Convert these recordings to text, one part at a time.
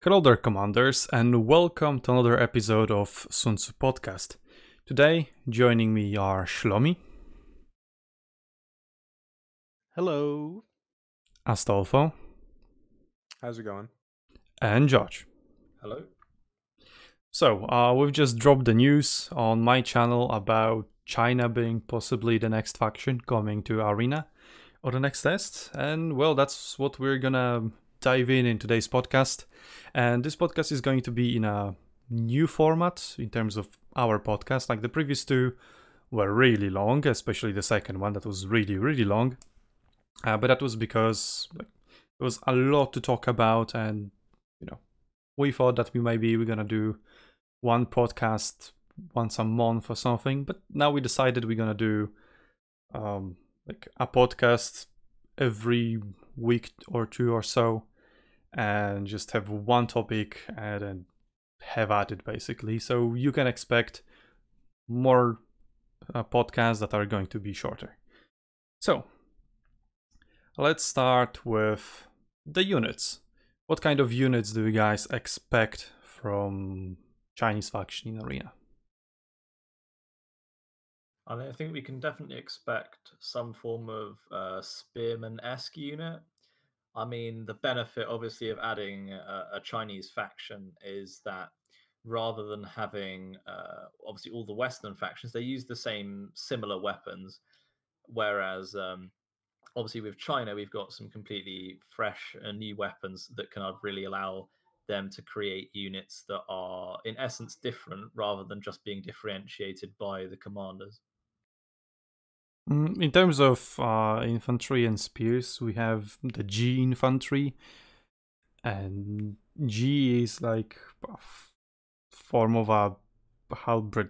Hello there, Commanders, and welcome to another episode of SUNTZU Podcast. Today, joining me are Shlomi, Hello. Astolfo, How's it going? and Josh. Hello? So, we've just dropped the news on my channel about China being possibly the next faction coming to Arena or the next test, and well, that's what we're gonna dive in today's podcast. And this podcast is going to be in a new format in terms of our podcast. Like the previous two were really long, especially the second one that was really long. But that was because there was a lot to talk about, and we thought that we're gonna do one podcast once a month or something. But now we decided we're gonna do a podcast every week or two or so, and just have one topic and then have at it basically. So you can expect more podcasts that are going to be shorter. So let's start with the units. What kind of units do you guys expect from Chinese faction in Arena? I think we can definitely expect some form of spearman-esque unit. I mean, the benefit, obviously, of adding a Chinese faction is that rather than having, obviously, all the Western factions, they use the same similar weapons. Whereas, obviously, with China, we've got some completely fresh and new weapons that can really allow them to create units that are, in essence, different rather than just being differentiated by the commanders. In terms of infantry and spears, we have the G infantry, and G is like a form of a hybrid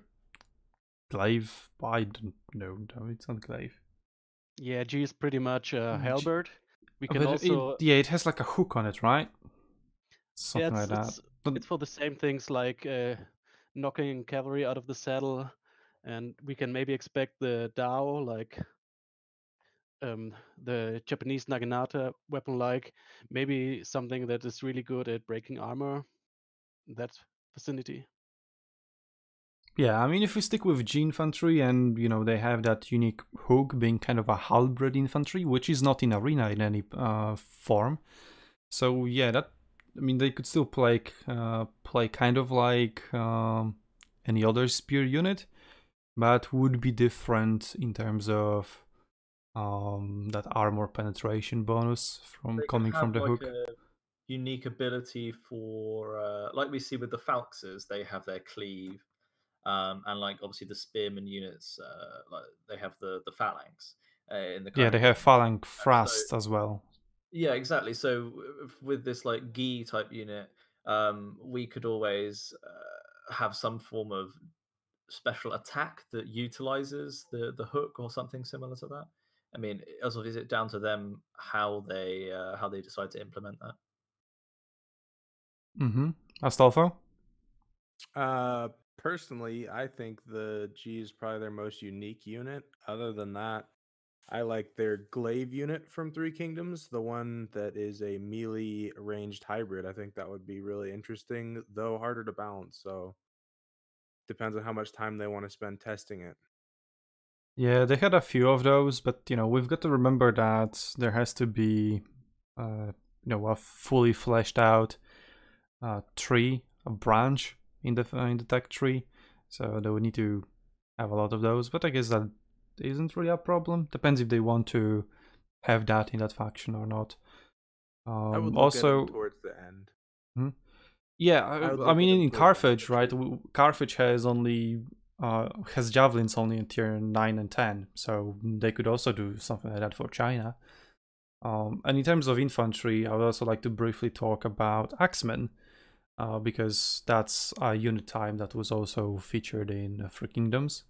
glaive. I don't know, no, it's not glaive. Yeah, G is pretty much a halberd. We can But also it has like a hook on it, right? yeah, Something like that. it's for the same things like knocking cavalry out of the saddle, and we can maybe expect the Dao, like the Japanese Naginata weapon, like maybe something that is really good at breaking armor. That vicinity. Yeah, I mean, if we stick with G infantry and, they have that unique hook being kind of a halberd infantry, which is not in Arena in any form. So, yeah, they could still play kind of like any other spear unit, but would be different in terms of that armor penetration bonus from They coming could from have the like hook. a unique ability for, like we see with the Falxes, they have their cleave, and like obviously the spearman units, like they have the phalanx in the Yeah, current they have game. phalanx So thrust as well. yeah, exactly. So with this like Gi type unit, we could always have some form of special attack that utilizes the hook or something similar to that. I mean, also, is it down to them how they decide to implement that? Mm-hmm. Astolfo? Personally, I think the G is probably their most unique unit. Other than that, I like their glaive unit from Three Kingdoms, the one that is a melee ranged hybrid. I think that would be really interesting, though harder to balance. So depends on how much time they want to spend testing it. Yeah, they had a few of those, but we've got to remember that there has to be, a fully fleshed out tree, a branch in the tech tree. So they would need to have a lot of those. But I guess that isn't really a problem. Depends if they want to have that in that faction or not. I would look Also, at it towards the end. yeah, I would I look at mean them in towards the end of Carthage, the right? tree. Carthage has only has javelins only in tier 9 and 10, so they could also do something like that for China. And in terms of infantry, I would also like to briefly talk about Axemen, because that's a unit type that was also featured in Three Kingdoms.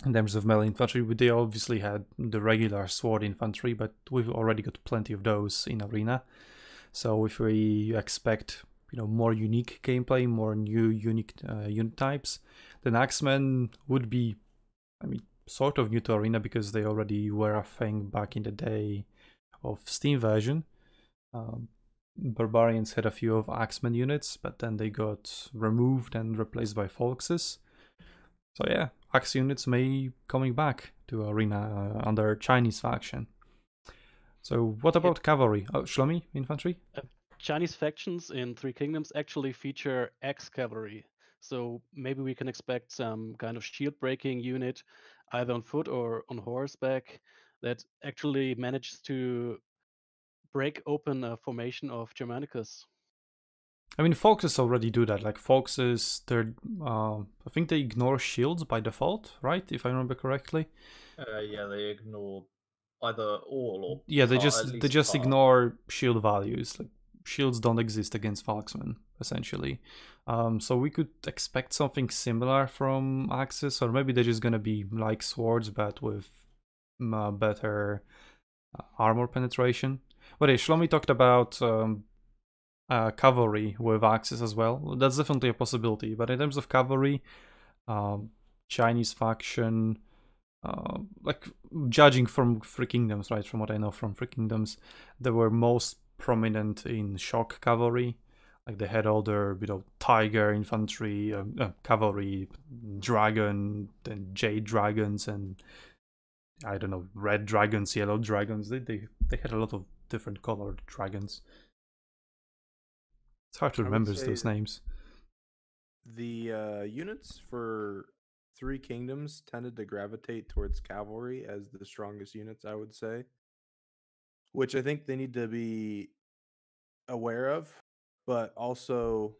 In terms of melee infantry, they obviously had the regular sword infantry, but we've already got plenty of those in Arena. So if we expect more unique gameplay, more new unique unit types, then Axemen would be, sort of new to Arena because they already were a thing back in the day of Steam version. barbarians had a few of Axemen units, but then they got removed and replaced by Foxes. So yeah, Axe units may coming back to Arena under Chinese faction. So what about cavalry? Oh, Shlomi, infantry? Chinese factions in Three Kingdoms actually feature X cavalry. So maybe we can expect some kind of shield breaking unit, either on foot or on horseback, that actually manages to break open a formation of Germanicus. I mean, Foxes already do that. Like Foxes, I think they ignore shields by default, right? If I remember correctly. Yeah, they ignore either all or Yeah, they part, at just least part. ignore shield values. Like shields don't exist against Foxmen, essentially. So we could expect something similar from Axis, or maybe they're just gonna be like swords, but with better armor penetration. But yeah, Shlomi talked about cavalry with Axis as well. That's definitely a possibility. But in terms of cavalry, Chinese faction, like judging from Three Kingdoms, right? From what I know from Three Kingdoms, they were most prominent in shock cavalry. Like they had all their, tiger infantry, cavalry, dragon, and jade dragons, and I don't know, red dragons, yellow dragons. They had a lot of different colored dragons. It's hard to I would remember say those names. the units for Three Kingdoms tended to gravitate towards cavalry as the strongest units, I would say, which I think they need to be aware of. But also,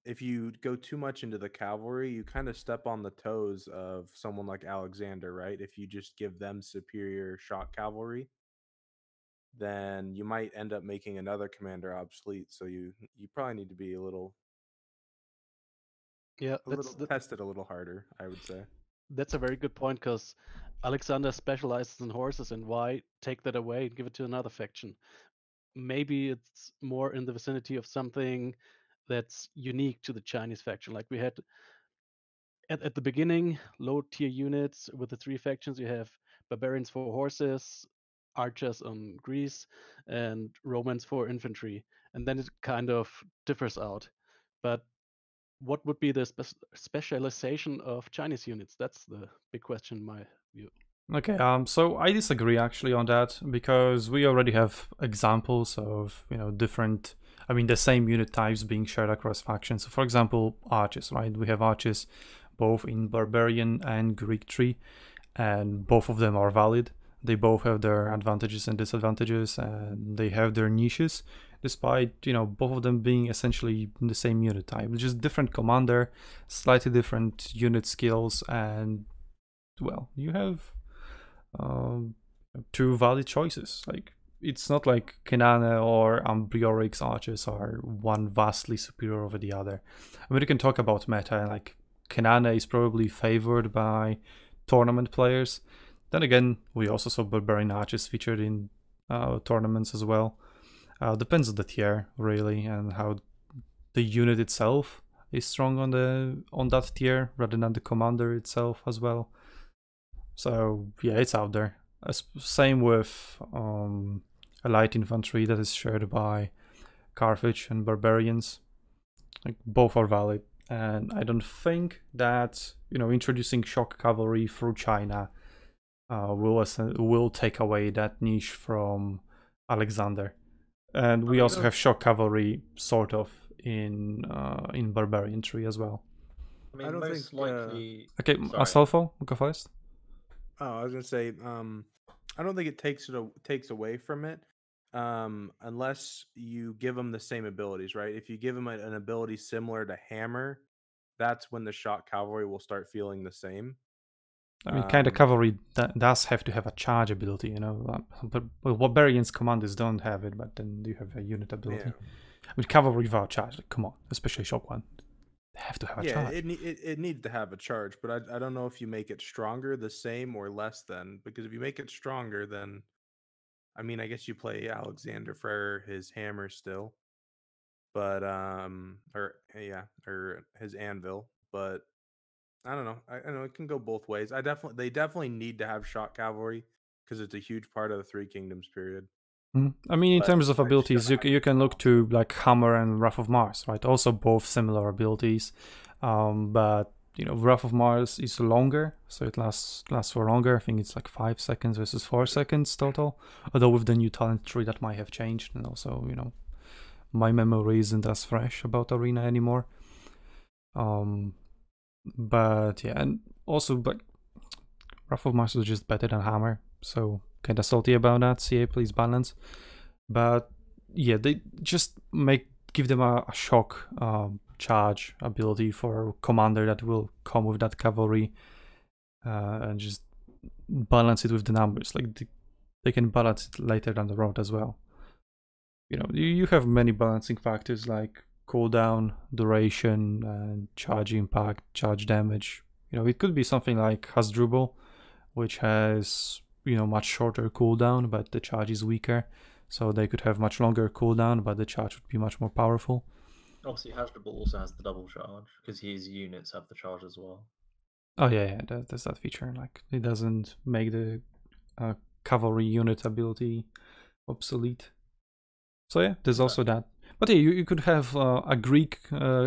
if you go too much into the cavalry, you kind of step on the toes of someone like Alexander, right? If you just give them superior shock cavalry, then you might end up making another commander obsolete. So you probably need to be a little Yeah, tested a little harder, I would say. that's a very good point because Alexander specializes in horses, and why take that away and give it to another faction? Maybe it's more in the vicinity of something that's unique to the Chinese faction. Like we had at the beginning, low tier units with the three factions. You have barbarians for horses, archers on Greece, and Romans for infantry. And then it kind of differs out. But what would be the specialization of Chinese units? That's the big question in my view. Okay, so I disagree actually on that because we already have examples of different, I mean the same unit types being shared across factions. So for example, archers, right? We have archers both in barbarian and Greek tree, and both of them are valid. They both have their advantages and disadvantages, and they have their niches, despite both of them being essentially the same unit type. Just different commander, slightly different unit skills, and well, you have two valid choices. Like it's not like Kenana or Ambriorix archers are one vastly superior over the other. I mean, you can talk about meta, and like Kenana is probably favored by tournament players. Then again, we also saw Barbarian archers featured in tournaments as well. Depends on the tier really, and how the unit itself is strong on that tier rather than the commander itself as well. So yeah, it's out there. Same with a light infantry that is shared by Carthage and barbarians. Like both are valid, and I don't think that introducing shock cavalry through China will take away that niche from Alexander. And we also have shock cavalry sort of in barbarian tree as well. I mean, I don't most think, likely. Okay, Sorry. Astolfo, go first. Oh, I was gonna say, I don't think it takes away from it, unless you give them the same abilities, right? If you give them an ability similar to Hammer, that's when the shock cavalry will start feeling the same. I mean, kind of cavalry does have to have a charge ability, but barbarians commanders don't have it, but then you have a unit ability. Yeah. I mean, cavalry without charge, like, come on, especially shock one. They have to have a charge. It needs to have a charge, but I don't know if you make it stronger, the same, or less than. Because if you make it stronger, then I mean, I guess you play Alexander for his hammer still, but or his anvil. But I don't know. I know it can go both ways. They definitely need to have shock cavalry because it's a huge part of the Three Kingdoms period. I mean, in But terms of I just abilities, don't know how you can look balance it. to like Hammer and Wrath of Mars, right? Also, both similar abilities, but Wrath of Mars is longer, so it lasts for longer. I think it's like 5 seconds versus 4 seconds total. Although with the new talent tree, that might have changed, and also my memory isn't as fresh about Arena anymore. But yeah, and also, but Wrath of Mars is just better than Hammer, so kind of salty about that. CA, please balance. But yeah, they just give them a shock charge ability for commander that will come with that cavalry, and just balance it with the numbers. Like they can balance it later down the road as well. You have many balancing factors like cooldown, duration, and charge impact, charge damage. It could be something like Hasdrubal, which has much shorter cooldown, but the charge is weaker. So they could have much longer cooldown, but the charge would be much more powerful. Obviously, Hasdrubal also has the double charge because his units have the charge as well. Oh yeah, there's that feature. Like it doesn't make the cavalry unit ability obsolete. So yeah, there's also that. But yeah, you could have a Greek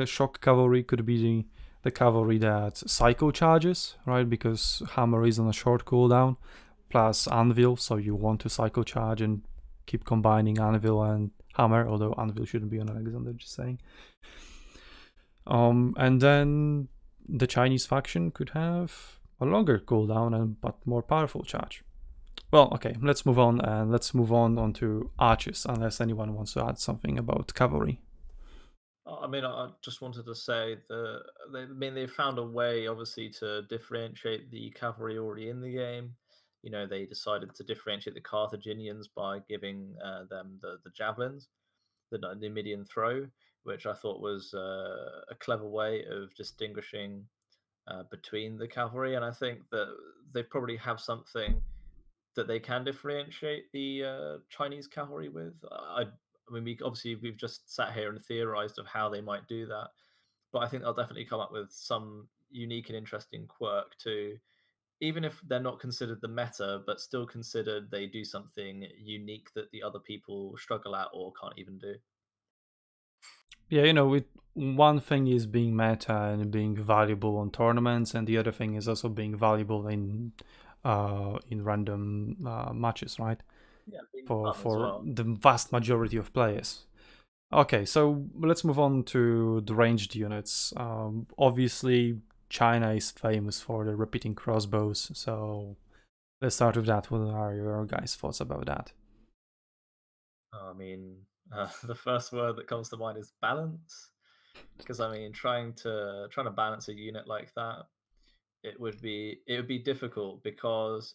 shock cavalry could be the cavalry that cycle charges, right? Because Hammer is on a short cooldown, plus Anvil, so you want to cycle charge and keep combining Anvil and Hammer, although Anvil shouldn't be on Alexander, just saying. And then the Chinese faction could have a longer cooldown but more powerful charge. Well, okay, let's move on, and let's move on to archers, unless anyone wants to add something about cavalry. I mean, I just wanted to say that they found a way, obviously, to differentiate the cavalry already in the game. They decided to differentiate the Carthaginians by giving them the javelins, the Numidian throw, which I thought was a clever way of distinguishing between the cavalry. And I think that they probably have something that they can differentiate the Chinese cavalry with. I mean, we've just sat here and theorized of how they might do that, but I think they'll definitely come up with some unique and interesting quirk too. Even if they're not considered the meta, but still considered they do something unique that the other people struggle at or can't even do. Yeah, one thing is being meta and being valuable on tournaments, and the other thing is also being valuable in random matches, right? Yeah, For well. the vast majority of players. Okay, so let's move on to the ranged units. Obviously, China is famous for the repeating crossbows, so let's start with that. What are your guys' thoughts about that? I mean, the first word that comes to mind is balance, because I mean, trying to balance a unit like that, it would be difficult because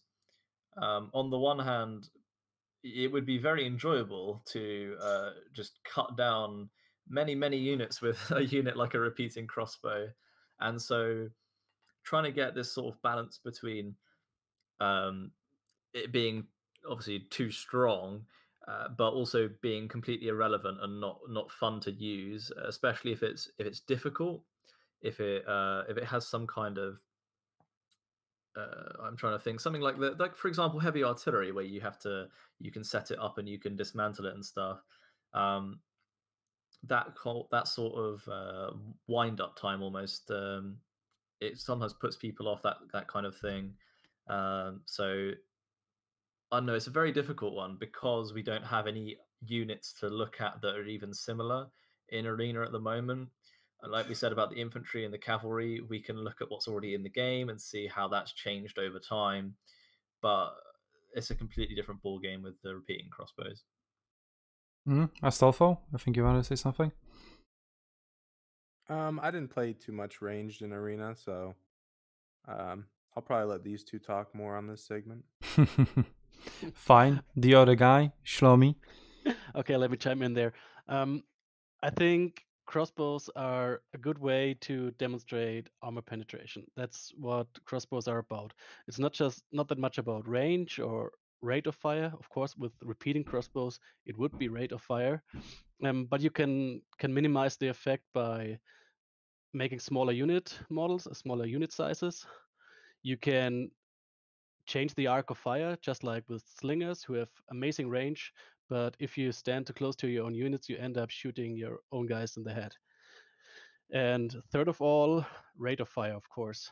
on the one hand, it would be very enjoyable to just cut down many units with a unit like a repeating crossbow, and so trying to get this sort of balance between um, it being obviously too strong, but also being completely irrelevant and not fun to use, especially if it's difficult, if it has some kind of I'm trying to think something like for example heavy artillery where you can set it up and you can dismantle it and stuff. Um, that sort of wind up time almost it sometimes puts people off that kind of thing. So I don't know, it's a very difficult one because we don't have any units to look at that are even similar in Arena at the moment. And like we said about the infantry and the cavalry, we can look at what's already in the game and see how that's changed over time. But it's a completely different ball game with the repeating crossbows. Astolfo, I think you want to say something? I didn't play too much ranged in Arena, so I'll probably let these two talk more on this segment. Fine. The other guy, Shlomi. Okay, let me chime in there. I think crossbows are a good way to demonstrate armor penetration. That's what crossbows are about. It's not that much about range or rate of fire. Of course, with repeating crossbows, it would be rate of fire. But you can minimize the effect by making smaller unit models, smaller unit sizes. You can change the arc of fire, just like with slingers who have amazing range, but if you stand too close to your own units, you end up shooting your own guys in the head. And third of all, rate of fire, of course.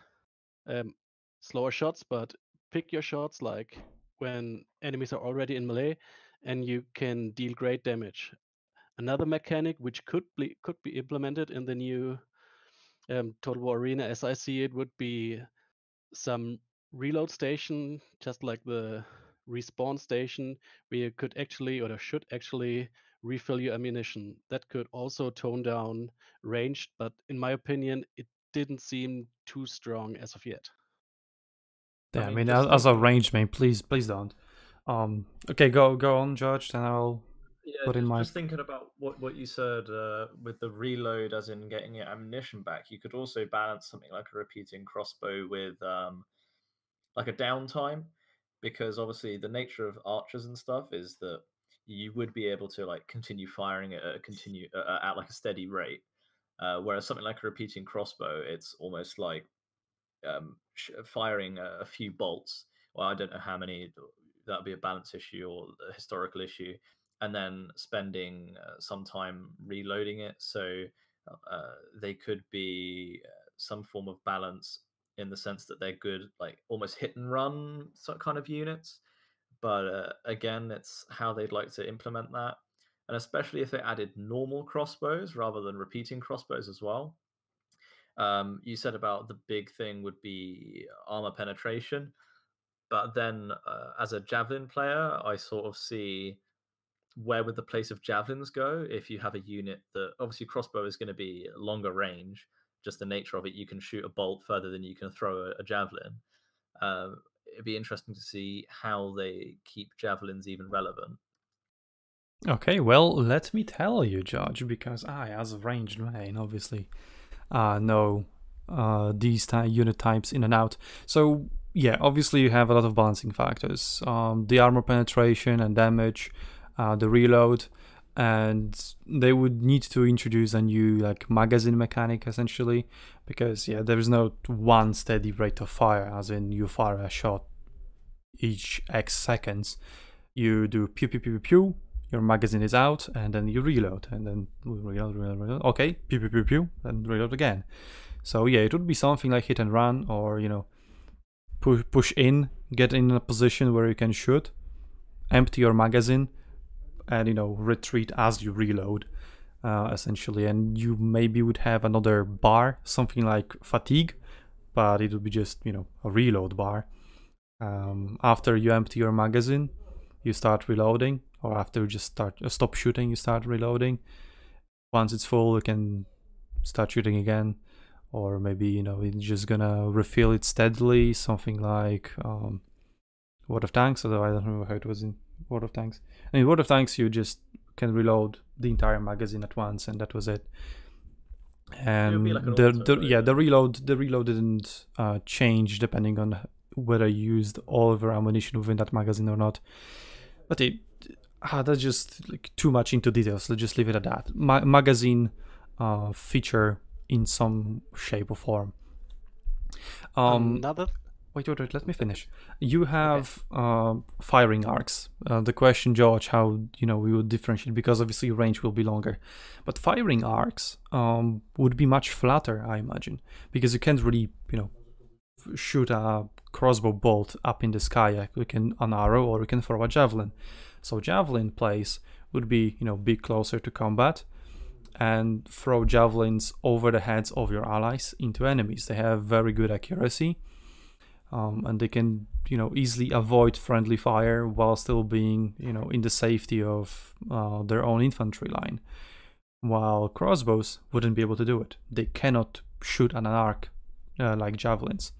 Slower shots, but pick your shots like when enemies are already in melee, and you can deal great damage. Another mechanic which could be implemented in the new Total War Arena, as I see it, would be some reload station, just like the respawn station, where you could actually or should actually refill your ammunition. That could also tone down ranged, but in my opinion, it didn't seem too strong as of yet. Yeah, I mean, just as a thinking- range main, please don't. Okay, go on, Judge, then I'll Yeah, put in my. just thinking about what you said with the reload, as in getting your ammunition back, you could also balance something like a repeating crossbow with like a downtime, because obviously the nature of archers and stuff is that you would be able to like continue firing at at like a steady rate, whereas something like a repeating crossbow, it's almost like firing a few bolts. Well, I don't know how many. That would be a balance issue or a historical issue, and then spending some time reloading it. So they could be some form of balance in the sense that they're good, like almost hit and run sort kind of units. But again, it's how they'd like to implement that, and especially if they added normal crossbows rather than repeating crossbows as well. You said about the big thing would be armor penetration, but then as a javelin player, I sort of see where would the place of javelins go if you have a unit that obviously crossbow is going to be longer range, just the nature of it. You can shoot a bolt further than you can throw a javelin. It'd be interesting to see how they keep javelins even relevant. Okay, well, let me tell you, Judge, because I, as a ranged main, obviously know these unit types in and out. So yeah, obviously you have a lot of balancing factors. The armor penetration and damage, the reload, and they would need to introduce a new like magazine mechanic essentially, because yeah, there is no one steady rate of fire, as in you fire a shot each X seconds. You do pew pew pew pew pew, your magazine is out, and then you reload, and then reload. Okay, pew pew pew pew, and reload again. So yeah, it would be something like hit and run, or push in, get in a position where you can shoot, empty your magazine, and retreat as you reload, essentially. And you maybe would have another bar, something like fatigue, but it would be just a reload bar. After you empty your magazine, you start reloading, or after you just stop shooting, you start reloading. Once it's full, you can start shooting again, or maybe it's just gonna refill it steadily, something like World of Tanks, although I don't remember how it was in World of Tanks. In World of Tanks, you just can reload the entire magazine at once, and that was it. And like the reload didn't change depending on whether you used all of your ammunition within that magazine or not. But that's just like too much into details. Let's just leave it at that. Magazine feature in some shape or form. Wait, let me finish. You have firing arcs. The question, George, how we would differentiate, because obviously range will be longer, but firing arcs would be much flatter, I imagine, because you can't really shoot a crossbow bolt up in the sky. You can an arrow, or you can throw a javelin. So javelin plays would be be closer to combat and throw javelins over the heads of your allies into enemies. They have very good accuracy, and they can easily avoid friendly fire while still being in the safety of their own infantry line, while crossbows wouldn't be able to do it. They cannot shoot an arc like javelins.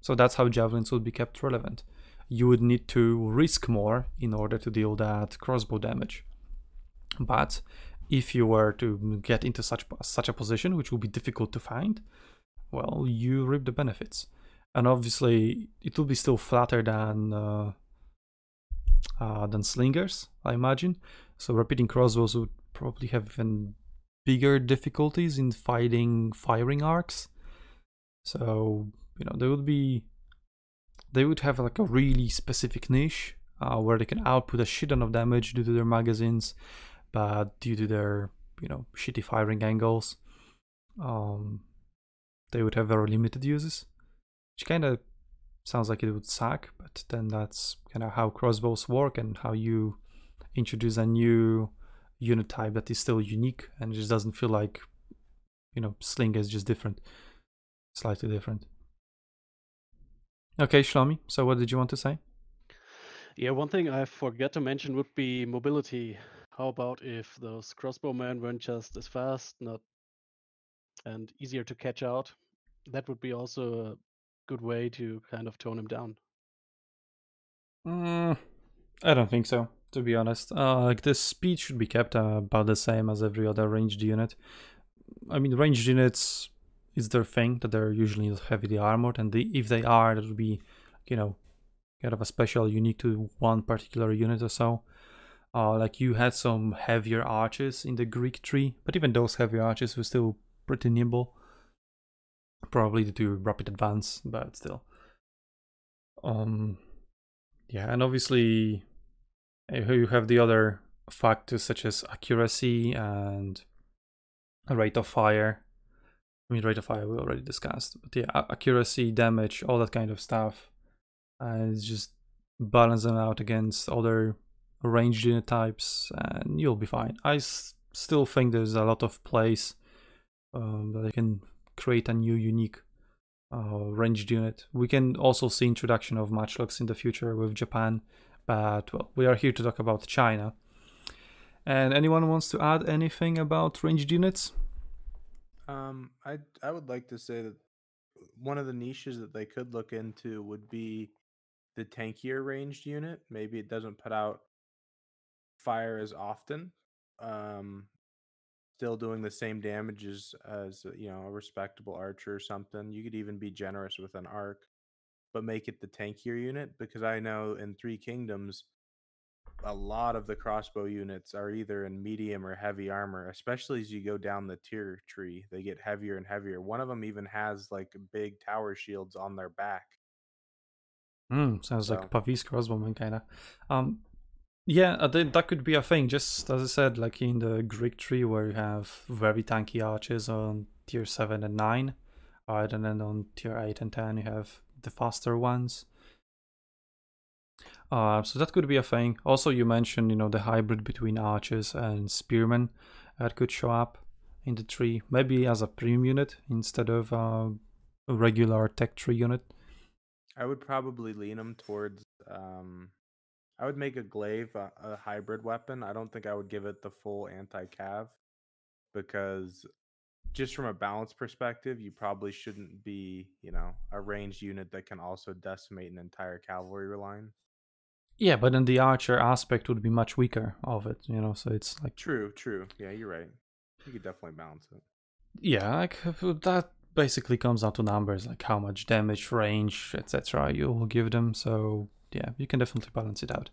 So that's how javelins would be kept relevant. You would need to risk more in order to deal that crossbow damage. But if you were to get into such a position, which will be difficult to find, well, you reap the benefits. And obviously, it will be still flatter than slingers, I imagine. So repeating crossbows would probably have even bigger difficulties in fighting firing arcs. So they would have like a really specific niche where they can output a shit ton of damage due to their magazines, but due to their, shitty firing angles, they would have very limited uses, which kind of sounds like it would suck, but then that's kind of how crossbows work and how you introduce a new unit type that is still unique and just doesn't feel like, sling is just different, slightly different. Okay, Shlomi, so what did you want to say? Yeah, one thing I forgot to mention would be mobility. How about if those crossbowmen weren't just as fast, not and easier to catch out? That would be also a good way to kind of tone him down. I don't think so, to be honest. Like the speed should be kept about the same as every other ranged unit. I mean, ranged units is their thing, that they're usually not heavily armored, and if they are, that would be, kind of a special unique to one particular unit or so. Like you had some heavier archers in the Greek tree, but even those heavier archers were still pretty nimble. Probably due to rapid advance, but still. Yeah, and obviously you have the other factors such as accuracy and rate of fire. I mean, rate of fire we already discussed, but yeah, accuracy, damage, all that kind of stuff. And it's just balance them out against other ranged unit types, and you'll be fine. I still think there's a lot of place that they can create a new unique ranged unit. We can also see introduction of matchlocks in the future with Japan, but well, we are here to talk about China. And anyone wants to add anything about ranged units? I would like to say that one of the niches that they could look into would be the tankier ranged unit. Maybe it doesn't put out fire as often. Still doing the same damage as a respectable archer or something. You could even be generous with an arc, but make it the tankier unit, because I know in Three Kingdoms a lot of the crossbow units are either in medium or heavy armor, especially as you go down the tier tree. They get heavier and heavier. One of them even has like big tower shields on their back. Sounds like Pavis crossbowman kind of. Yeah, that could be a thing. Just as I said, like in the Greek tree where you have very tanky archers on tier 7 and 9, right, and then on tier 8 and 10 you have the faster ones. So that could be a thing. Also, you mentioned, the hybrid between archers and spearmen that could show up in the tree, maybe as a premium unit instead of a regular tech tree unit. I would probably lean them towards. I would make a glaive a hybrid weapon. I don't think I would give it the full anti-cav, because just from a balance perspective, you probably shouldn't be, a ranged unit that can also decimate an entire cavalry line. Yeah, but then the archer aspect would be much weaker of it, so it's like... True. Yeah, you're right. You could definitely balance it. Yeah, like that basically comes down to numbers, like how much damage, range, etc. you'll give them, so yeah, you can definitely balance it out.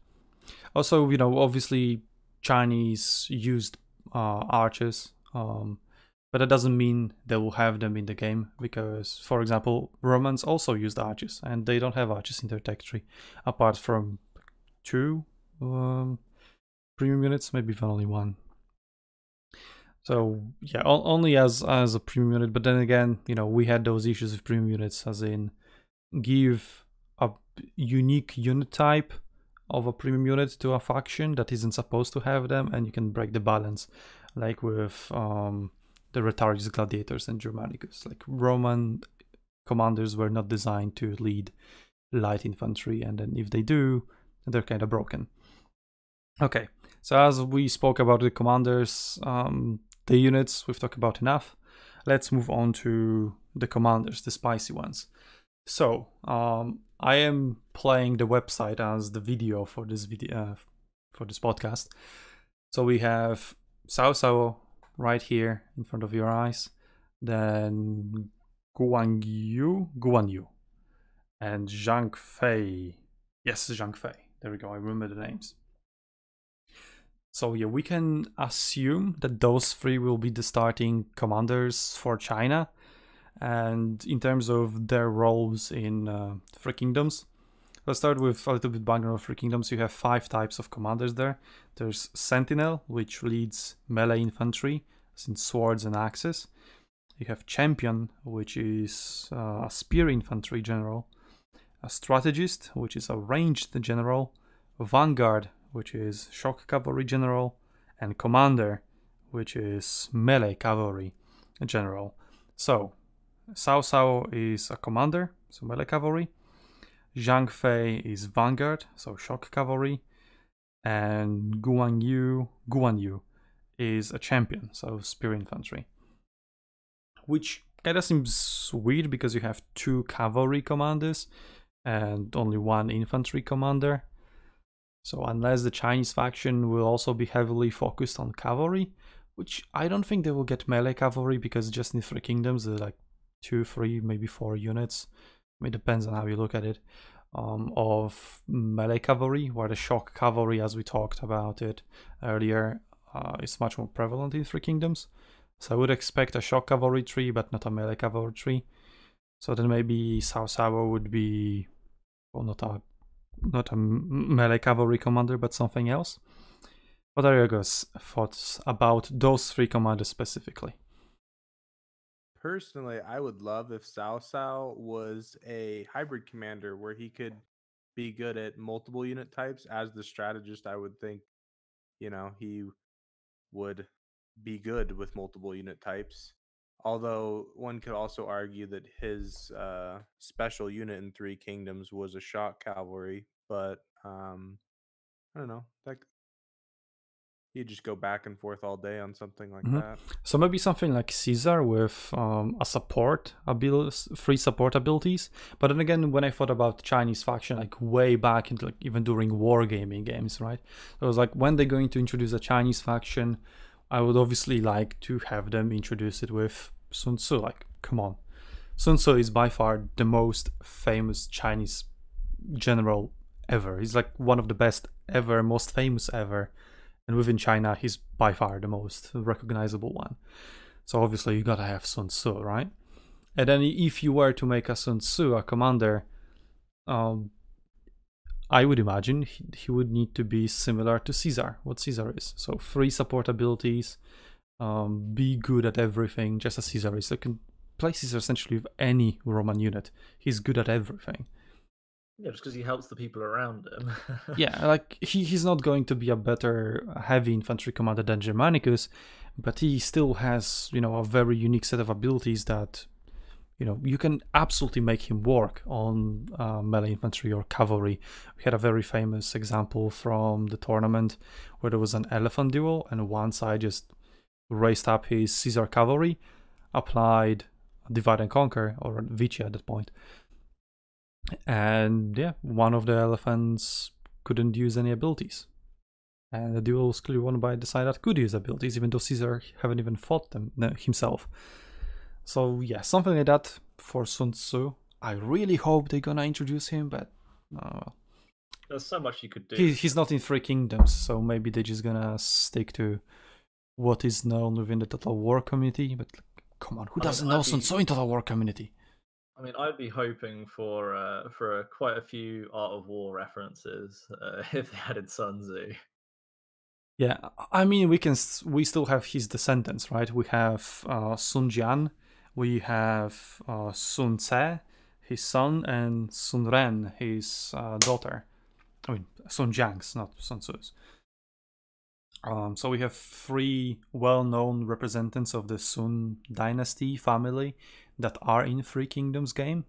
Also, obviously Chinese used archers, but that doesn't mean they will have them in the game, because, for example, Romans also used archers, and they don't have archers in their tech tree, apart from 2 premium units, maybe even only 1. So yeah, only as a premium unit, but then again, we had those issues with premium units, as in give a unique unit type of a premium unit to a faction that isn't supposed to have them, and you can break the balance, like with the Rhetarius Gladiators and Germanicus. Like Roman commanders were not designed to lead light infantry, and then if they do, they're kind of broken. Okay, so as we spoke about the commanders, the units we've talked about enough. Let's move on to the commanders, the spicy ones. So I am playing the website as the video for this podcast. So we have Cao Cao right here in front of your eyes, then Guan Yu, and Zhang Fei. Yes, Zhang Fei. There we go. I remember the names. So yeah, we can assume that those 3 will be the starting commanders for China. And in terms of their roles in Three Kingdoms, Let's start with a little bit background of Three Kingdoms. You have 5 types of commanders there. There's Sentinel, which leads melee infantry, as in swords and axes. You have Champion, which is a spear infantry general. A Strategist, which is a ranged general. Vanguard, which is shock cavalry general. And Commander, which is melee cavalry general. So, Cao Cao is a commander, so melee cavalry. Zhang Fei is vanguard, so shock cavalry. And Guan Yu is a champion, so spear infantry. Which kind of seems weird because you have 2 cavalry commanders and only 1 infantry commander. So unless the Chinese faction will also be heavily focused on cavalry, which I don't think they will get melee cavalry because just in Three Kingdoms they're like 2, 3, maybe 4 units. I mean, it depends on how you look at it. Of melee cavalry, where the shock cavalry, as we talked about it earlier, is much more prevalent in Three Kingdoms. So I would expect a shock cavalry tree, but not a melee cavalry tree. So then maybe Cao Cao would be, well, not a melee cavalry commander, but something else. What are your guys' thoughts about those 3 commanders specifically? Personally, I would love if Cao Cao was a hybrid commander where he could be good at multiple unit types. As the strategist, I would think, he would be good with multiple unit types. Although one could also argue that his special unit in Three Kingdoms was a shock cavalry, but I don't know. You just go back and forth all day on something like that. So maybe something like Caesar with a support abilities, 3 support abilities. But then again, when I thought about Chinese faction, like way back into like even during wargaming games, right? So I was like, when they're going to introduce a Chinese faction, I would obviously like to have them introduce it with Sun Tzu. Like, come on. Sun Tzu is by far the most famous Chinese general ever. He's like one of the best ever, most famous ever. And within China, he's by far the most recognizable one. So obviously you gotta have Sun Tzu, right? And then if you were to make a Sun Tzu a commander, I would imagine he would need to be similar to Caesar, what Caesar is. So 3 support abilities, be good at everything, just as Caesar is. You can play Caesar essentially with any Roman unit. He's good at everything. Yeah, just because he helps the people around him. Yeah, like he's not going to be a better heavy infantry commander than Germanicus, but he still has, a very unique set of abilities that, you can absolutely make him work on melee infantry or cavalry. We had a very famous example from the tournament where there was an elephant duel, and one side just raised up his Caesar cavalry, applied divide and conquer, or Vichy at that point. And yeah, one of the elephants couldn't use any abilities. And the duel was clearly won by the side that could use abilities, even though Caesar haven't even fought them himself. So yeah, something like that for Sun Tzu. I really hope they're gonna introduce him, but there's so much you could do. He's not in Three Kingdoms, so maybe they're just gonna stick to what is known within the Total War community. But come on, who doesn't know Sun Tzu in Total War community? I mean, I'd be hoping for quite a few Art of War references if they added Sun Tzu. Yeah, I mean, we still have his descendants, right? We have Sun Jian, we have Sun Ce, his son, and Sun Ren, his daughter. I mean, Sun Jiang's, not Sun Tzu's. So we have 3 well-known representatives of the Sun dynasty family that are in Three Kingdoms game,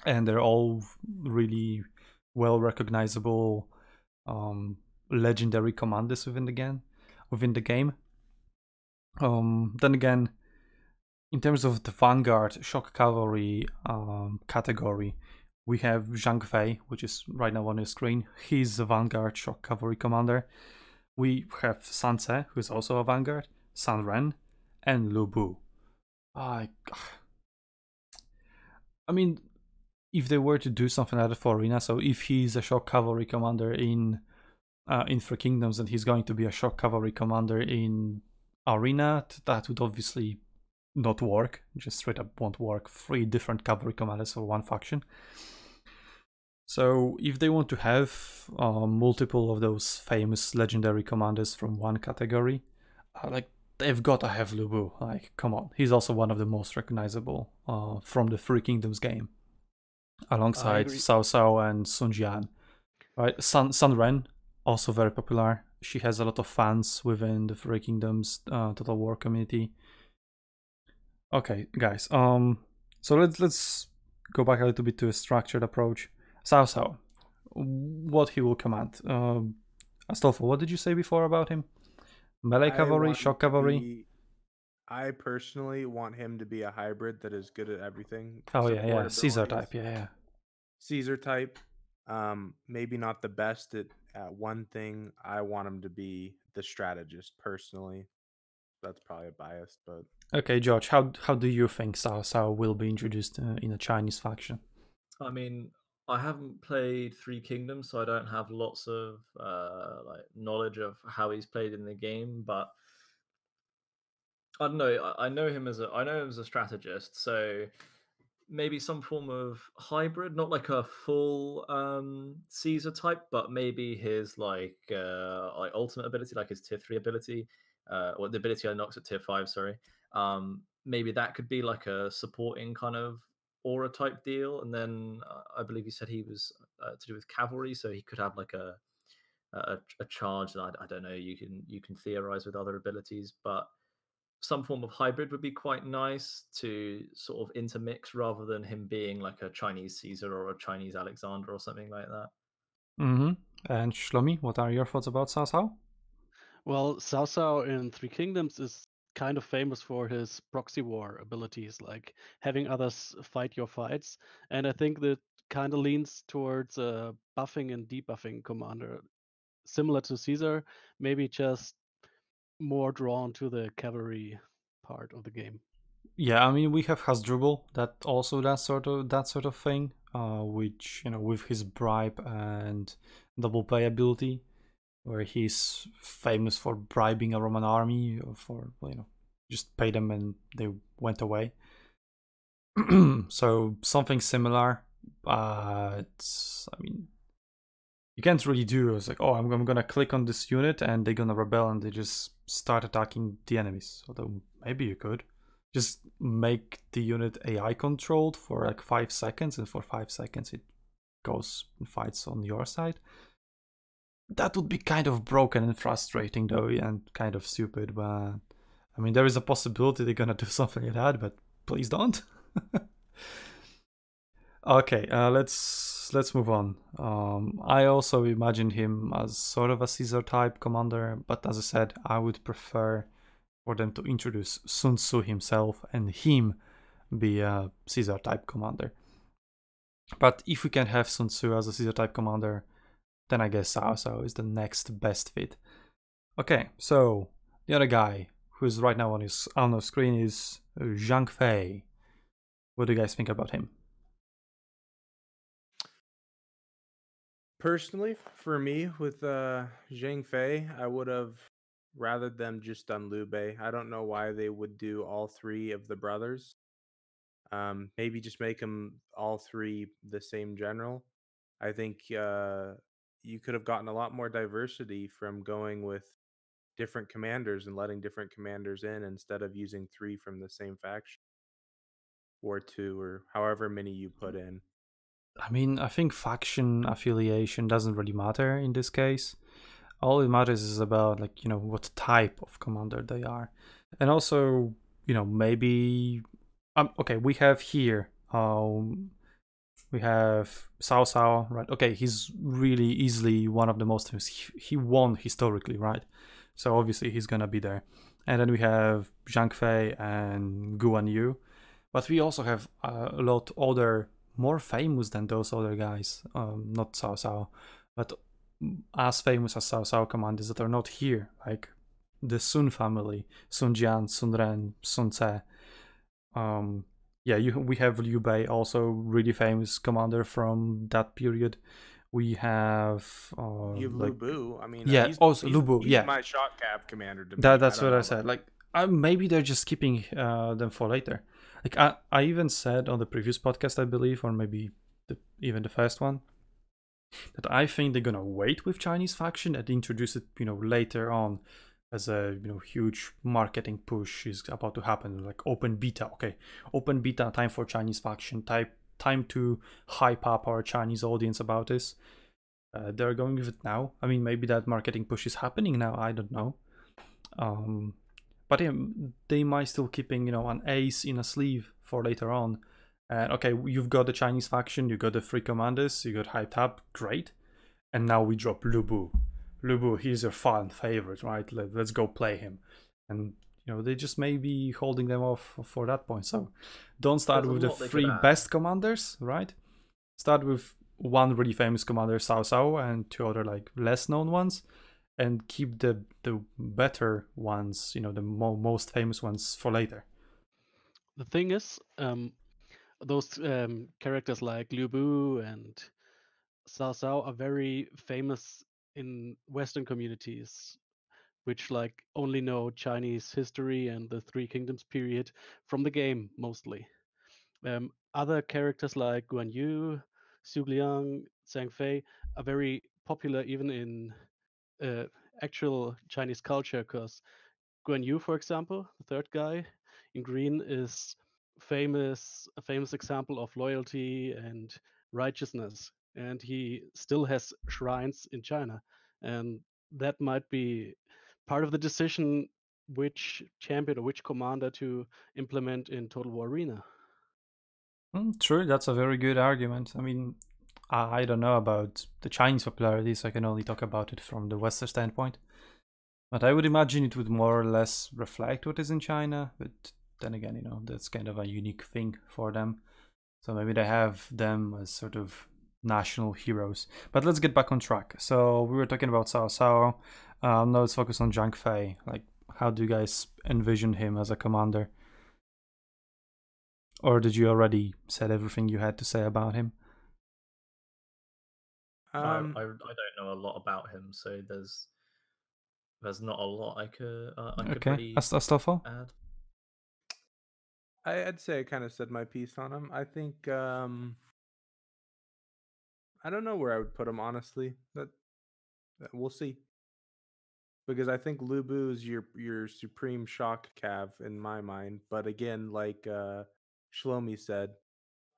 and they're all really well recognizable legendary commanders within the game. Then again, in terms of the Vanguard shock cavalry category, we have Zhang Fei, which is right now on your screen. He's the Vanguard shock cavalry commander. We have Sun Ce, who is also a Vanguard, Sun Ren, and Lu Bu. I mean, if they were to do something like that for Arena, so if he's a shock cavalry commander in Three Kingdoms, then he's going to be a shock cavalry commander in Arena, that would obviously not work. Just straight up won't work. 3 different cavalry commanders for one faction. So if they want to have multiple of those famous legendary commanders from one category, like they've got to have Lu Bu. Like, come on, he's also one of the most recognizable from the Three Kingdoms game, alongside agree. Cao Cao and Sun Jian. Right, Sun Ren, also very popular. She has a lot of fans within the Three Kingdoms Total War community. Okay, guys. So let's go back a little bit to a structured approach. Cao Cao, what he will command. Astolfo, what did you say before about him? Melee I cavalry, want him shock to cavalry. be- I personally want him to be a hybrid that is good at everything. Oh Support yeah, Caesar abilities, type. Yeah. Caesar type. Maybe not the best at one thing. I want him to be the strategist personally. That's probably a bias, but Okay, George, how do you think Cao Cao will be introduced in a Chinese faction? I mean, I haven't played Three Kingdoms, so I don't have lots of like knowledge of how he's played in the game. But I don't know. I know him as a strategist. So maybe some form of hybrid, not like a full Caesar type, but maybe his like ultimate ability, like his tier 3 ability, or the ability that knocks at tier 5. Sorry. Maybe that could be like a supporting kind of aura type deal, and then I believe you said he was to do with cavalry, so he could have like a charge that I don't know. You can theorize with other abilities, but some form of hybrid would be quite nice to sort of intermix rather than him being like a Chinese Caesar or a Chinese Alexander or something like that. Mm-hmm. And Shlomi, what are your thoughts about Cao Cao? Well, Cao Cao in Three Kingdoms is kind of famous for his proxy war abilities, like having others fight your fights. And I think that kind of leans towards a buffing and debuffing commander, similar to Caesar, maybe just more drawn to the cavalry part of the game. Yeah, I mean we have Hasdrubal that also that sort of thing, which with his bribe and double play ability, where he's famous for bribing a Roman army for just pay them and they went away. So something similar, but I mean you can't really do it's like, oh, I'm gonna click on this unit and they're gonna rebel and they just start attacking the enemies. Although maybe you could just make the unit AI controlled for like 5 seconds, and for 5 seconds it goes and fights on your side. That would be kind of broken and frustrating though, and kind of stupid, but I mean there is a possibility they're gonna do something like that, but please don't. Okay, let's move on. I also imagine him as sort of a Caesar type commander, but as I said, I would prefer for them to introduce Sun Tzu himself and him be a Caesar type commander. But if we can have Sun Tzu as a Caesar type commander, then I guess Cao Cao is the next best fit. Okay, so the other guy who's right now on the screen is Zhang Fei. What do you guys think about him? personally, for me with Zhang Fei, I would have rather them just done Liu Bei. I don't know why they would do all three of the brothers. Maybe just make them all three the same general. I think you could have gotten a lot more diversity from going with different commanders and letting different commanders in instead of using three from the same faction or two or however many you put in. I mean, I think faction affiliation doesn't really matter in this case. All it matters is about what type of commander they are, and also maybe okay, we have here we have Cao Cao, right? Okay, he's really easily one of the most famous. He won historically, right? So obviously he's gonna be there. And then we have Zhang Fei and Guan Yu, but we also have a lot other more famous than those other guys. Not Cao Cao, but as famous as Cao Cao commanders that are not here, like the Sun family, Sun Jian, Sun Ren, Sun Tze. We have Liu Bei, also really famous commander from that period. We have You have Lu Bu. I mean, yeah, also Lu Bu. He's Yeah, my shot cap commander. To me. that's what I know, said. Like maybe they're just keeping them for later. Like I even said on the previous podcast, I believe, or maybe even the first one, that I think they're gonna wait with Chinese faction and introduce it, later on as a huge marketing push is about to happen, like open beta. Okay, open beta time for Chinese faction. Time to hype up our Chinese audience about this. They're going with it now. I mean, maybe that marketing push is happening now. I don't know. But yeah, they might still keeping an ace in a sleeve for later on. And okay, you've got the Chinese faction, you got the three commanders, you got hyped up, great. And now we drop Lu Bu. Lu Bu, he's your fan favorite, right? Let's go play him. And they just may be holding them off for that point. So don't start with the three best commanders, right? Start with one really famous commander, Cao Cao, and two other like less known ones, and keep the better ones, the most famous ones for later. The thing is, those characters like Liu Bu and Cao Cao are very famous in Western communities, which like only know Chinese history and the Three Kingdoms period from the game mostly. Other characters like Guan Yu, Xu Liang, Zhang Fei are very popular even in actual Chinese culture, because Guan Yu, for example, the third guy in green, is a famous example of loyalty and righteousness, and he still has shrines in China, and that might be part of the decision which champion or which commander to implement in Total War Arena. True, that's a very good argument. I mean, I don't know about the Chinese popularity, so I can only talk about it from the Western standpoint. But I would imagine it would more or less reflect what is in China. But then again, that's kind of a unique thing for them. So maybe they have them as sort of national heroes. But let's get back on track. So we were talking about Cao Cao. Now let's focus on Zhang Fei. Like, how do you guys envision him as a commander? Or did you already said everything you had to say about him? I don't know a lot about him, so there's not a lot I could really Astolfo? add. I'd say I kind of said my piece on him. I think I don't know where I would put him, honestly. That we'll see. Because I think Lu Bu is your supreme shock cav in my mind. But again, like Shlomi said,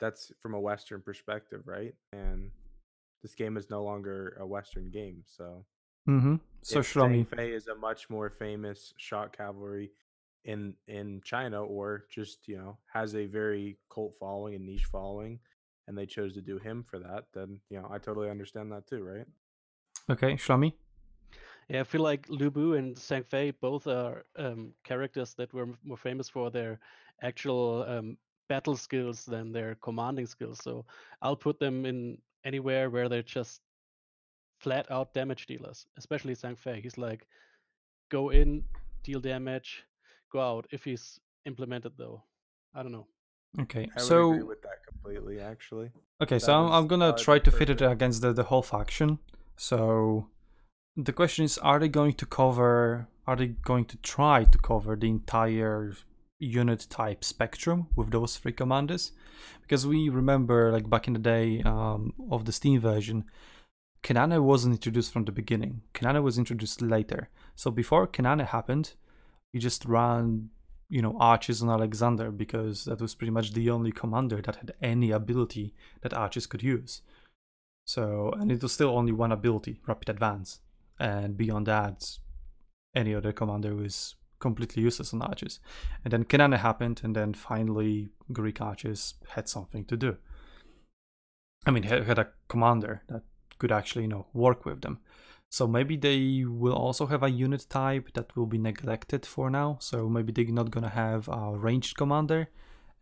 that's from a Western perspective, right? And this game is no longer a Western game, so. So if Shlomi, Zhang Fei is a much more famous shock cavalry in China, or just has a very cult following and niche following, and they chose to do him for that, then I totally understand that too, right? Okay, Shlomi. Yeah, I feel like Lu Bu and Zhang Fei both are characters that were more famous for their actual battle skills than their commanding skills. So I'll put them in anywhere where they're just flat out damage dealers, especially Zhang Fei. He's like, go in, deal damage, go out if he's implemented, though. I don't know. Okay, I would so agree with that completely, actually. okay, That so I'm gonna probably try the to fit it perfect. against the whole faction. So the question is, are they going to try to cover the entire unit type spectrum with those three commanders? Because we remember, like back in the day of the Steam version, Kenane wasn't introduced from the beginning. Kenane was introduced later. So before Kenane happened, you just ran, archers on Alexander, because that was pretty much the only commander that had any ability that archers could use. So, and it was still only one ability, Rapid Advance. And beyond that, any other commander was completely useless on archers. And then Kenane happened, and then finally Greek archers had something to do. I mean, had a commander that could actually, work with them. So maybe they will also have a unit type that will be neglected for now. So maybe they're not gonna have a ranged commander,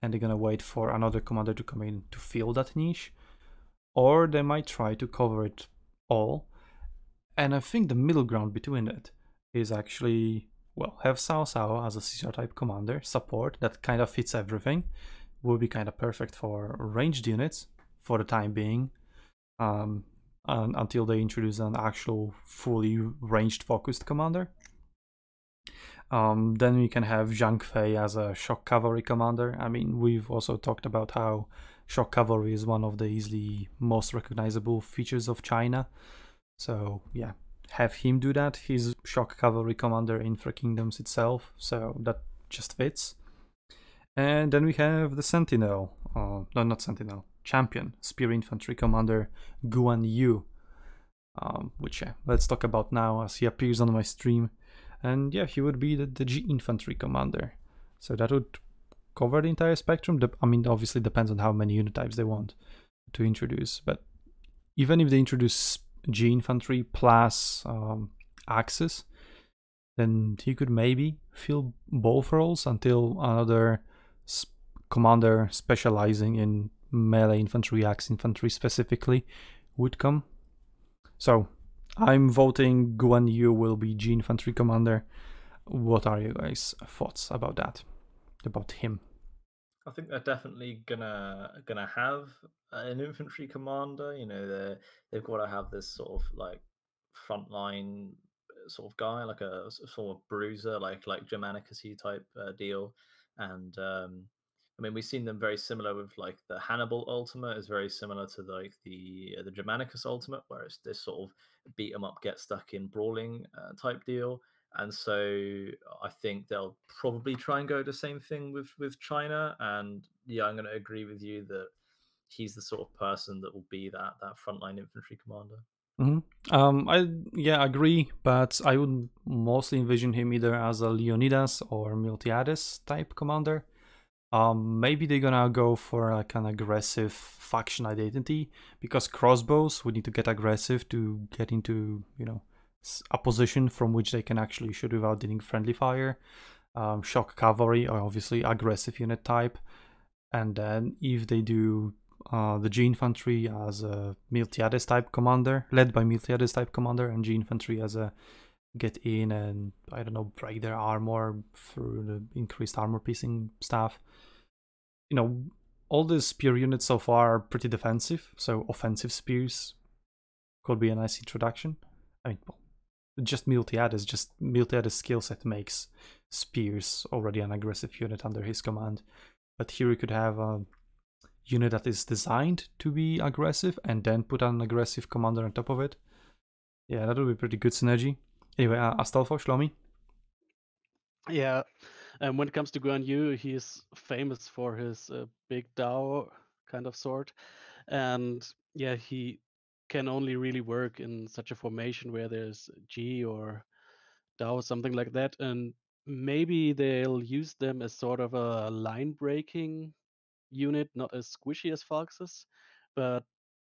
and they're gonna wait for another commander to come in to fill that niche. Or they might try to cover it all. And I think the middle ground between it is actually, have Cao Cao as a CCR type commander, support, that kind of fits everything. Will be kind of perfect for ranged units for the time being, until they introduce an actual fully ranged focused commander. Then we can have Zhang Fei as a shock cavalry commander. I mean, we've also talked about how shock cavalry is one of the easily most recognizable features of China. So yeah, have him do that. He's shock cavalry commander in Three Kingdoms itself, so that just fits. And then we have the Sentinel, no, not Sentinel, Champion, Spear Infantry Commander Guan Yu, which let's talk about now as he appears on my stream. And yeah, he would be the G Infantry Commander. So that would cover the entire spectrum. I mean, obviously depends on how many unit types they want to introduce, but even if they introduce G Infantry plus Axis, then he could maybe fill both roles until another commander specializing in melee infantry, axe infantry specifically, would come. So I'm voting Guan Yu will be G Infantry Commander. What are you guys' thoughts about that? About him? I think they're definitely gonna have an infantry commander. You know, they've got to have this sort of like frontline sort of guy, like a sort of bruiser, like Germanicus type deal. And I mean, we've seen them very similar with like the Hannibal Ultimate is very similar to like the Germanicus Ultimate, where it's this sort of beat 'em up, get stuck in brawling type deal. And so I think they'll probably try and go the same thing with China. And yeah, I'm going to agree with you that he's the sort of person that will be that frontline infantry commander. I agree, but I would mostly envision him either as a Leonidas or Miltiades type commander. Maybe they're gonna go for like an aggressive faction identity, because crossbows would need to get aggressive to get into, you know, a position from which they can actually shoot without dealing friendly fire. Shock cavalry are obviously aggressive unit type, and then if they do the G Infantry as a Miltiades type commander, led by Miltiades type commander, and G Infantry as a get in and, I don't know, break their armor through the increased armor piercing stuff. You know, all the spear units so far are pretty defensive, so offensive spears could be a nice introduction. I mean, well, just Miltiades' skill set makes spears already an aggressive unit under his command. But here we could have a unit that is designed to be aggressive and then put an aggressive commander on top of it. Yeah, that would be pretty good synergy. Anyway, Astolfo, Shlomi? Yeah, and when it comes to Guan Yu, he's famous for his big Dao kind of sword. And yeah, he can only really work in such a formation where there's G or Dao, something like that. And maybe they'll use them as sort of a line breaking unit, not as squishy as Foxes, but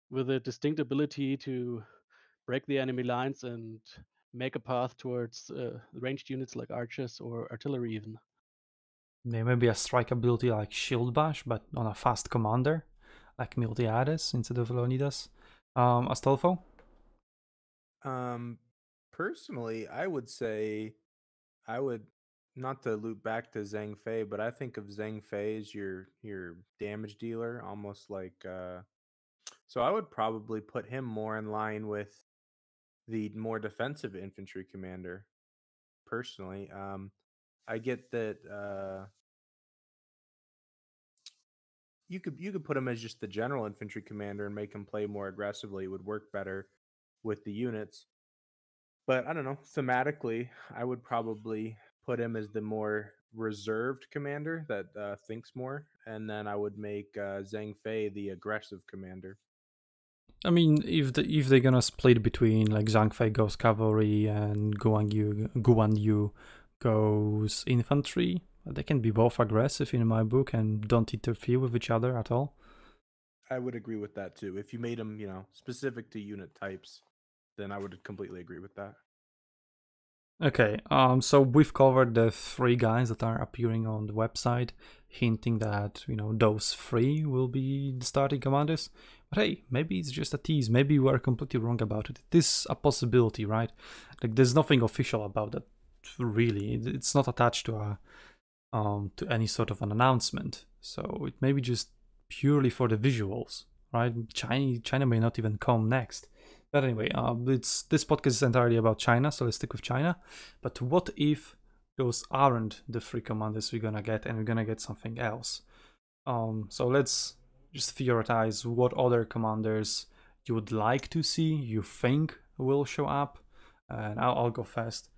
with a distinct ability to break the enemy lines and make a path towards ranged units like archers or artillery even. Maybe a strike ability like Shield Bash, but on a fast commander, like Miltiades instead of Leonidas. Astolfo? Personally, I would say I would, not to loop back to Zhang Fei, but I think of Zhang Fei as your damage dealer, almost like so I would probably put him more in line with the more defensive infantry commander. Personally, I get that you could put him as just the general infantry commander and make him play more aggressively. It would work better with the units. But I don't know, thematically, I would probably put him as the more reserved commander that thinks more, and then I would make Zhang Fei the aggressive commander. I mean, if they're gonna split between like Zhang Fei goes cavalry and Guan Yu goes infantry, they can be both aggressive in my book and don't interfere with each other at all. I would agree with that too. If you made them, specific to unit types, then I would completely agree with that. Okay, so we've covered the three guys that are appearing on the website, hinting that, those three will be the starting commanders. But hey, maybe it's just a tease. Maybe we are completely wrong about it. It is a possibility, right? Like, there's nothing official about that, really. It's not attached to any sort of an announcement. So it may be just purely for the visuals, right? China may not even come next. But anyway, this podcast is entirely about China, so let's stick with China. But what if those aren't the three commanders we're gonna get, and we're gonna get something else? So let's just theorize what other commanders you would like to see, you think will show up, and I'll go first.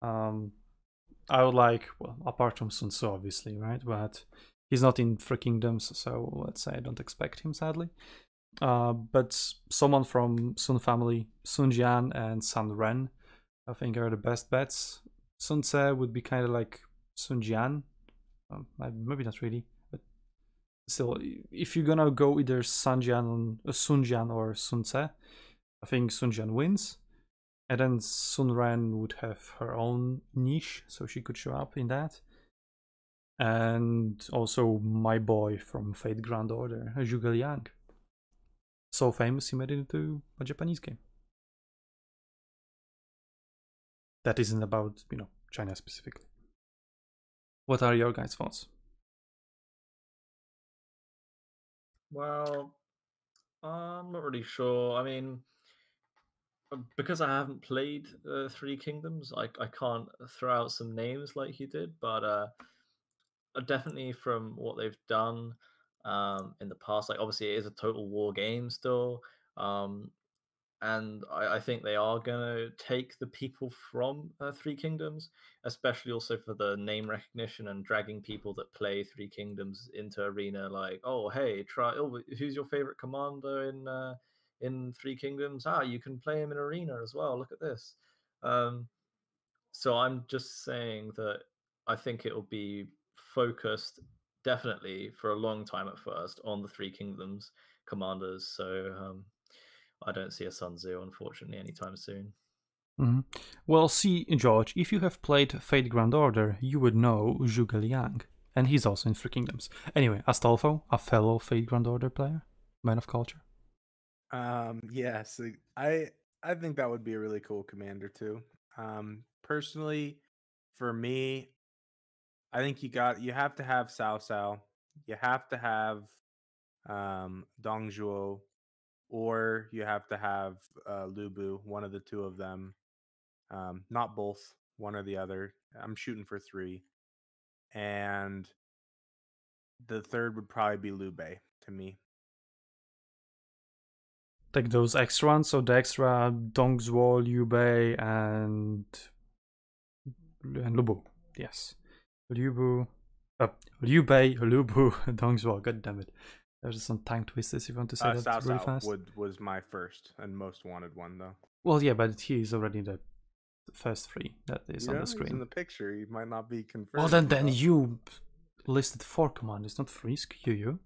I would like, well, apart from Sun Tzu, obviously, right? But he's not in Three Kingdoms, so let's say I don't expect him, sadly. But someone from Sun family, Sun Jian and Sun Ren, I think are the best bets. Sun Tzu would be kind of like Sun Jian. Maybe not really, but still, if you're gonna go either Sun Jian or Sun Tzu, I think Sun Jian wins. And then Sun Ren would have her own niche, so she could show up in that. And also my boy from Fate Grand Order, Zhuge Liang. So famous he made it into a Japanese game. That isn't about, China specifically. What are your guys' thoughts? Well, I'm not really sure. I mean, because I haven't played Three Kingdoms, I can't throw out some names like you did, but definitely from what they've done in the past, like obviously it is a total war game still, and I think they are gonna take the people from Three Kingdoms, especially also for the name recognition and dragging people that play Three Kingdoms into Arena. Like, oh hey, try. Oh, who's your favorite commander in Three Kingdoms? Ah, you can play him in Arena as well. Look at this. So I'm just saying that I think it will be focused definitely for a long time at first on the Three Kingdoms commanders. So I don't see a Sun Tzu, unfortunately, anytime soon. Mm-hmm. Well, see, George, if you have played Fate Grand Order, you would know Zhuge Liang, and he's also in Three Kingdoms. Anyway, Astolfo, a fellow Fate Grand Order player, man of culture. Yes, I think that would be a really cool commander too. Personally, for me, I think you have to have Cao Cao, you have to have Dong Zhuo, or you have to have Lu Bu, one of the two of them. Not both, one or the other. I'm shooting for 3. And the third would probably be Liu Bei to me. Take those extra ones, so the extra Dong Zhuo, Liu Bei, and Lu Bu. Yes. Liu Bei, Lu Bu, Dong Zhuo. God damn it. There's some tongue twisters if you want to say that Cao really Cao fast. was my first and most wanted one, though. Well, yeah, but he is already the first 3 that is on the screen. He's in the picture. He might not be confirmed. Well, then you listed 4 commanders, not 3. Screw you.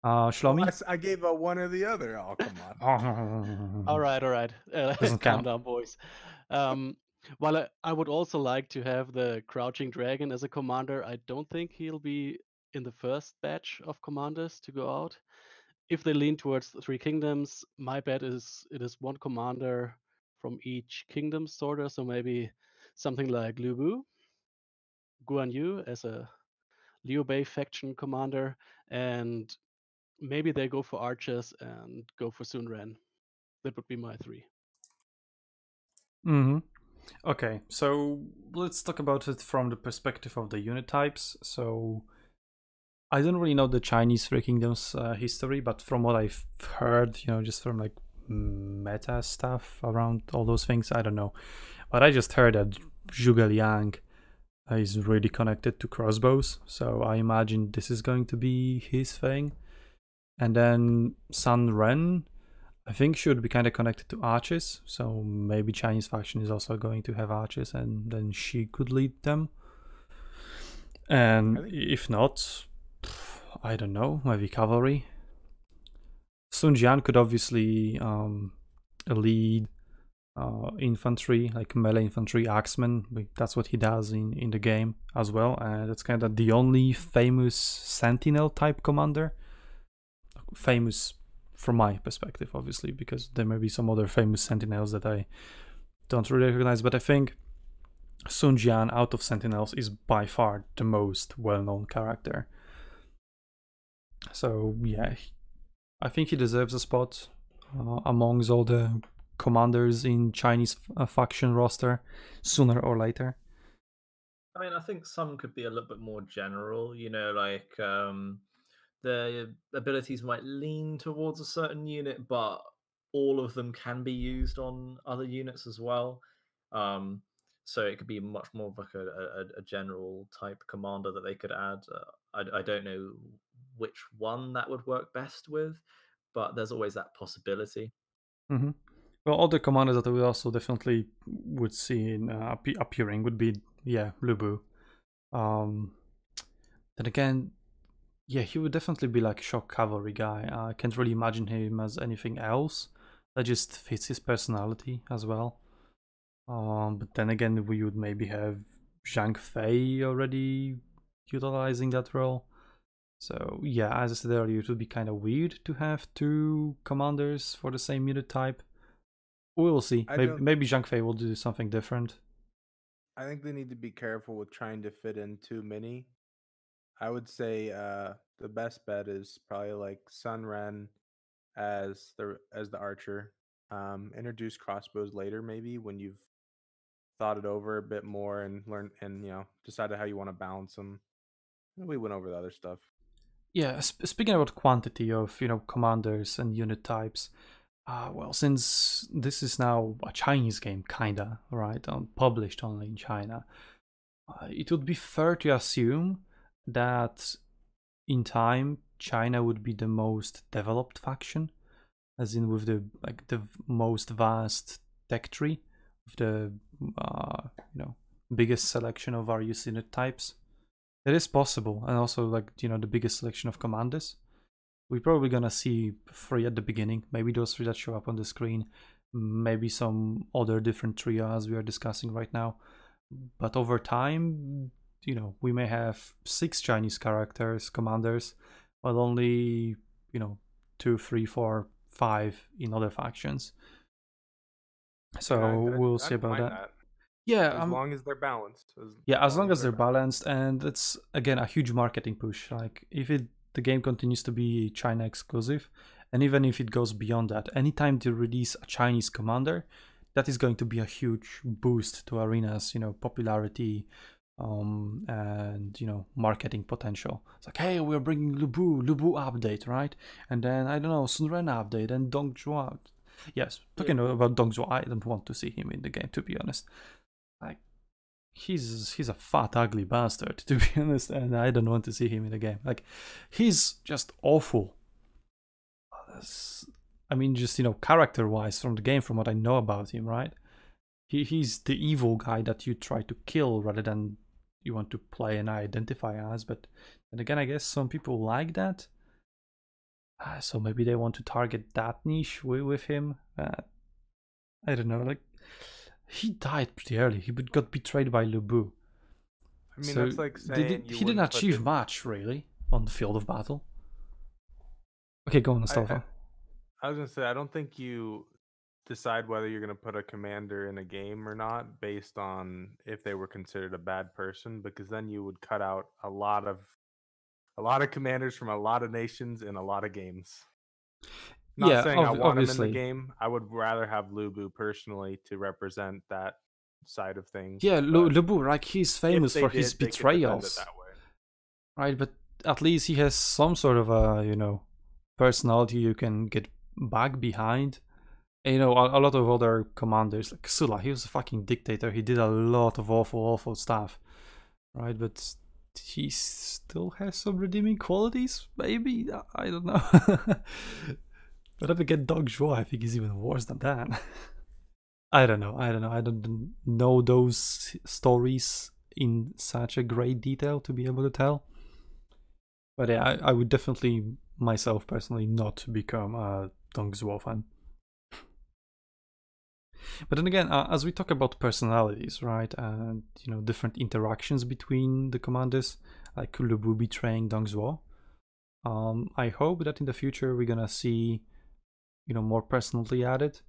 Shlomi? Well, I gave a one or the other. Oh, come on. All right. Doesn't Calm count. down, boys. Well, I would also like to have the Crouching Dragon as a commander. I don't think he'll be in the first batch of commanders to go out. If they lean towards the Three Kingdoms, my bet is it is one commander from each kingdom, sort of. So maybe something like Lu Bu, Guan Yu as a Liu Bei faction commander, and maybe they go for archers and go for Sun Ren. That would be my 3. Mm-hmm. Okay, so let's talk about it from the perspective of the unit types. So I don't really know the Chinese Three Kingdoms history, but from what I've heard, just from like meta stuff around all those things, I don't know. But I just heard that Zhuge Liang is really connected to crossbows, so I imagine this is going to be his thing. And then Sun Ren, I think, should be kind of connected to archers, so maybe Chinese faction is also going to have archers, and then she could lead them. And if not, I don't know, maybe cavalry. Sun Jian could obviously lead infantry, like melee infantry, axemen. That's what he does in the game as well, and that's kind of the only famous sentinel type commander. Famous from my perspective, obviously, because there may be some other famous sentinels that I don't really recognize, but I think Sun Jian out of sentinels is by far the most well-known character. So yeah, I think he deserves a spot amongst all the commanders in Chinese faction roster sooner or later. I mean, I think some could be a little bit more general, like their abilities might lean towards a certain unit, but all of them can be used on other units as well. So it could be much more of like a general type commander that they could add. I don't know which one that would work best with, but there's always that possibility. Mm-hmm. Well, other commanders that we also definitely would see in appearing would be, Lubu. Then again, he would definitely be like a shock cavalry guy. I can't really imagine him as anything else. That just fits his personality as well. But then again, we would maybe have Zhang Fei already utilizing that role. So as I said earlier, it would be kind of weird to have two commanders for the same unit type. We will see. Maybe Zhang Fei will do something different. I think they need to be careful with trying to fit in too many. I would say the best bet is probably like Sun Ren as the archer. Introduce crossbows later, maybe when you've thought it over a bit more and learned and decided how you want to balance them. We went over the other stuff. Yeah, speaking about quantity of commanders and unit types, well, since this is now a Chinese game, kinda, right, published only in China, it would be fair to assume that in time China would be the most developed faction, as in with the most vast tech tree, with the biggest selection of various unit types. It is possible, and also the biggest selection of commanders. We're probably gonna see 3 at the beginning, maybe those 3 that show up on the screen, maybe some other different trios we are discussing right now. But over time, we may have 6 Chinese commanders, while only 2, 3, 4, 5 in other factions. So we'll see about that. Yeah, as long as they're balanced. As long as they're balanced, and it's again a huge marketing push. Like if the game continues to be China exclusive, and even if it goes beyond that, anytime they release a Chinese commander, that is going to be a huge boost to Arena's popularity, and marketing potential. It's like, hey, we're bringing Lubu update, right? And then I don't know, Sun Ren update and Dongzhuo. Yes, talking about Dongzhuo, I don't want to see him in the game, to be honest. Like, he's a fat, ugly bastard, to be honest, and I don't want to see him in the game. Like, he's just awful. I mean, just, character-wise from the game, from what I know about him, right? He's the evil guy that you try to kill rather than you want to play and identify as. But then again, I guess some people like that. So maybe they want to target that niche with him. I don't know, he died pretty early. He got betrayed by Lubu. I mean, that's like saying he didn't achieve much, really, on the field of battle. Okay, go on, Mustafa. I was going to say, I don't think you decide whether you're going to put a commander in a game or not based on if they were considered a bad person, because then you would cut out a lot of commanders from a lot of nations in a lot of games. Not saying I want him in the game. I would rather have Lubu personally to represent that side of things. Yeah, Lubu, like he's famous for his betrayals, right? But at least he has some sort of a personality you can get back behind. And, a lot of other commanders like Sula, he was a fucking dictator. He did a lot of awful stuff, right? But he still has some redeeming qualities, maybe. I don't know. But if we get Dongzhuo, I think he's even worse than that. I don't know. I don't know those stories in such a great detail to be able to tell. But yeah, I would definitely, myself personally, not become a Dongzhuo fan. But then again, as we talk about personalities, right, and different interactions between the commanders, like Lubu betraying Dongzhuo, I hope that in the future we're gonna see more personality added.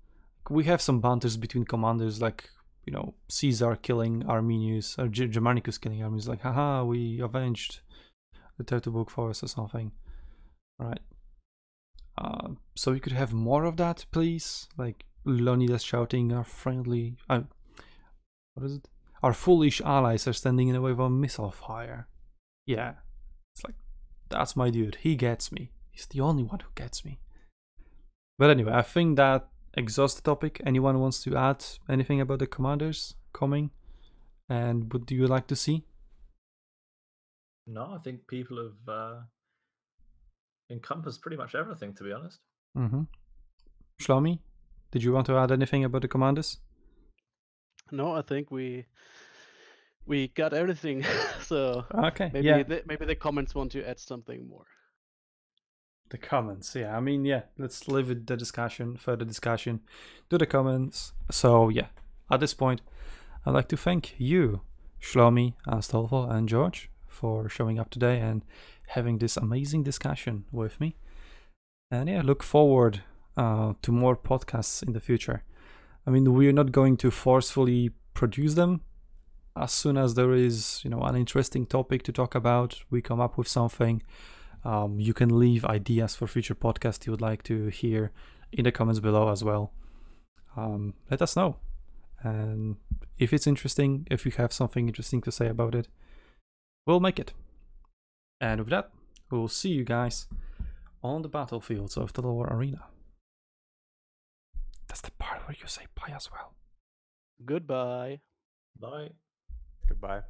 We have some banters between commanders, like Caesar killing Arminius or Germanicus killing Arminius, like haha, we avenged the Teutoburg force or something, right? So we could have more of that, please. Like Leonidas shouting, "Our friendly, what is it? Our foolish allies are standing in the way of a missile fire." Yeah, it's like That's my dude. He gets me. He's the only one who gets me. But anyway, I think that exhausts the topic. Anyone wants to add anything about the commanders coming? And what do you like to see? No, I think people have encompassed pretty much everything, to be honest. Mm-hmm. Shlomi, did you want to add anything about the commanders? No, I think we got everything. So Okay, maybe yeah. maybe the comments want to add something more. The comments, yeah. I mean, yeah, let's leave it the discussion, further discussion to the comments. So, yeah, at this point, I'd like to thank you, Shlomi, Astolfo, and George, for showing up today and having this amazing discussion with me. And yeah, look forward to more podcasts in the future. I mean, we're not going to forcefully produce them. As soon as there is, an interesting topic to talk about, we come up with something. You can leave ideas for future podcasts you would like to hear in the comments below as well. Let us know. And if it's interesting, if you have something interesting to say about it, we'll make it. And with that, we'll see you guys on the battlefields of the lower arena. That's the part where you say bye as well. Goodbye. Bye. Goodbye.